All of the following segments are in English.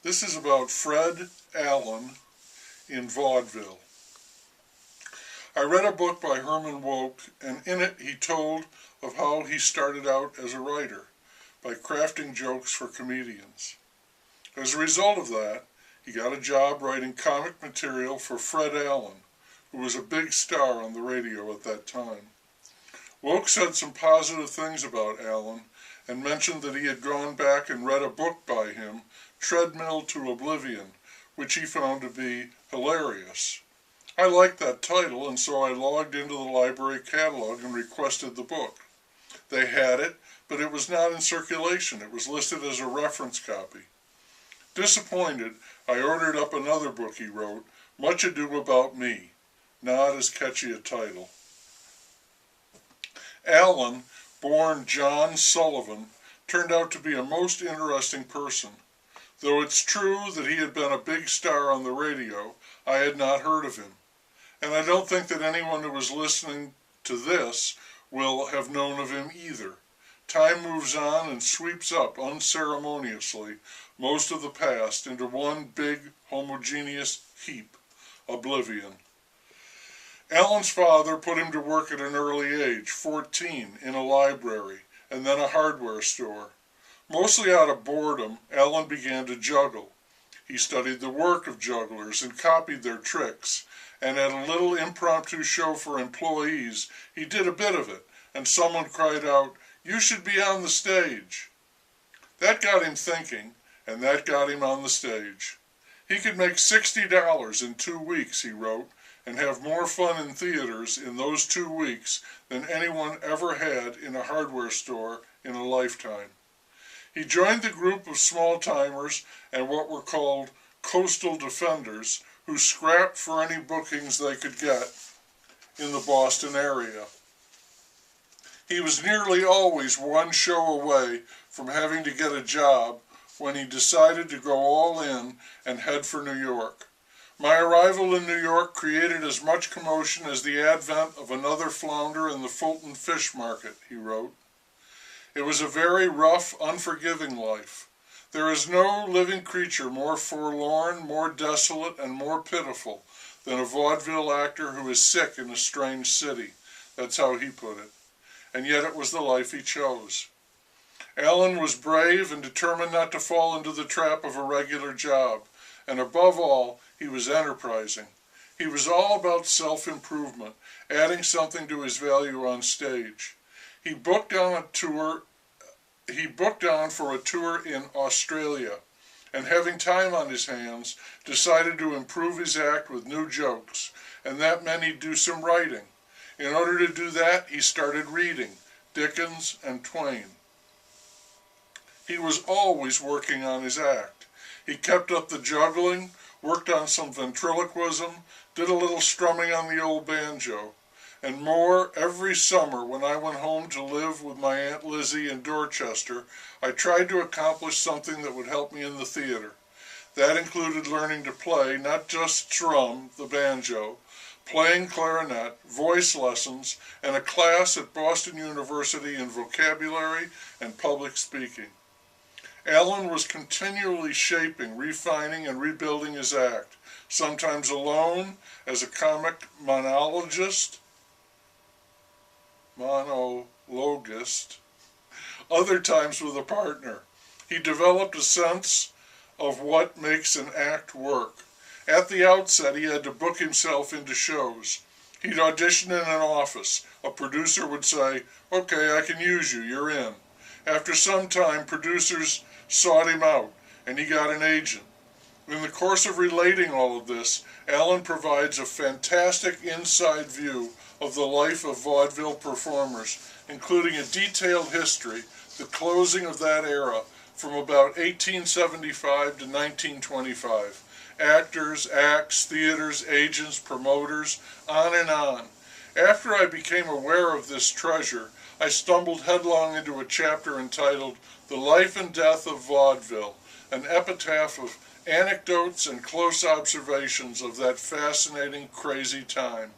This is about FredAllen in vaudeville. I read a book by Herman Wouk, and in it he told of how he started out as a writer by crafting jokes for comedians. As a result of that, he got a job writing comic material for FredAllen, who was a big star on the radio at that time. Wouk said some positive things about Allen and mentioned that he had gone back and read a book by him, Treadmill to Oblivion, which he found to be hilarious. I liked that title, and so I logged into the library catalog and requested the book. They had it, but it was not in circulation. It was listed as a reference copy. Disappointed, I ordered up another book he wrote, Much Ado About Me, not as catchy a title. Allen, born John Sullivan, turned out to be a most interesting person. Though it's true that he had been a big star on the radio, I had not heard of him. And I don't think that anyone who was listening to this will have known of him either. Time moves on and sweeps up unceremoniously most of the past into one big homogeneous heap, oblivion. Allen's father put him to work at an early age, 14, in a library and then a hardware store. Mostly out of boredom, Allen began to juggle. He studied the work of jugglers and copied their tricks, and at a little impromptu show for employees, he did a bit of it, and someone cried out, "You should be on the stage." That got him thinking, and that got him on the stage. He could make $60 in 2 weeks, he wrote, and have more fun in theaters in those 2 weeks than anyone ever had in a hardware store in a lifetime. He joined the group of small-timers and what were called coastal defenders who scrapped for any bookings they could get in the Boston area. He was nearly always one show away from having to get a job when he decided to go all in and head for New York. My arrival in New York created as much commotion as the advent of another flounder in the Fulton fish market, he wrote. It was a very rough, unforgiving life. There is no living creature more forlorn, more desolate, and more pitiful than a vaudeville actor who is sick in a strange city. That's how he put it. And yet it was the life he chose. Allen was brave and determined not to fall into the trap of a regular job, and above all, he was enterprising. He was all about self-improvement, adding something to his value on stage. He booked on for a tour in Australia, and having time on his hands, decided to improve his act with new jokes, and that meant he'd do some writing. In order to do that, he started reading Dickens and Twain. He was always working on his act. He kept up the juggling, worked on some ventriloquism, did a little strumming on the old banjo, and more every summer when I went home to live with my Aunt Lizzie in Dorchester. I tried to accomplish something that would help me in the theater. That included learning to play, not just strum, the banjo, playing clarinet, voice lessons, and a class at Boston University in vocabulary and public speaking. Allen was continually shaping, refining, and rebuilding his act, sometimes alone as a comic monologist, other times with a partner. He developed a sense of what makes an act work. At the outset, he had to book himself into shows. He'd audition in an office. A producer would say, "Okay, I can use you, you're in." After some time, producers sought him out, and he got an agent. In the course of relating all of this, Allen provides a fantastic inside view of the life of vaudeville performers, including a detailed history, the closing of that era, from about 1875 to 1925. Actors, acts, theaters, agents, promoters, on and on. After I became aware of this treasure, I stumbled headlong into a chapter entitled The Life and Death of Vaudeville, an epitaph of anecdotes and close observations of that fascinating, crazy time.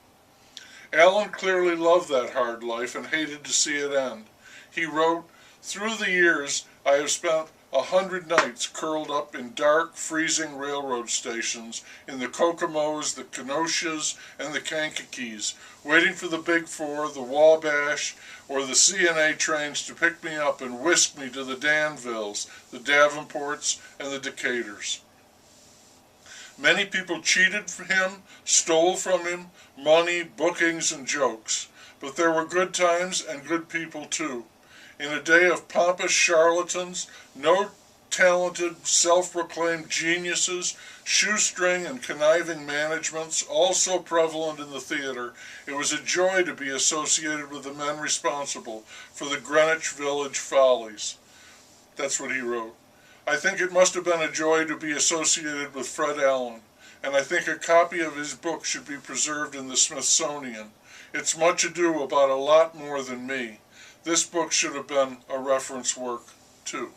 Allen clearly loved that hard life and hated to see it end. He wrote, "Through the years, I have spent 100 nights curled up in dark, freezing railroad stations in the Kokomos, the Kenosha's, and the Kankakees, waiting for the Big Four, the Wabash, or the CNA trains to pick me up and whisk me to the Danvilles, the Davenports, and the Decatur's. Many people cheated him, stole from him, money, bookings, and jokes. But there were good times and good people too. In a day of pompous charlatans, no talented, self-proclaimed geniuses, shoestring and conniving managements, all so prevalent in the theater, it was a joy to be associated with the men responsible for the Greenwich Village follies. That's what he wrote. I think it must have been a joy to be associated with Fred Allen, and I think a copy of his book should be preserved in the Smithsonian. It's much ado about a lot more than me. This book should have been a reference work, too.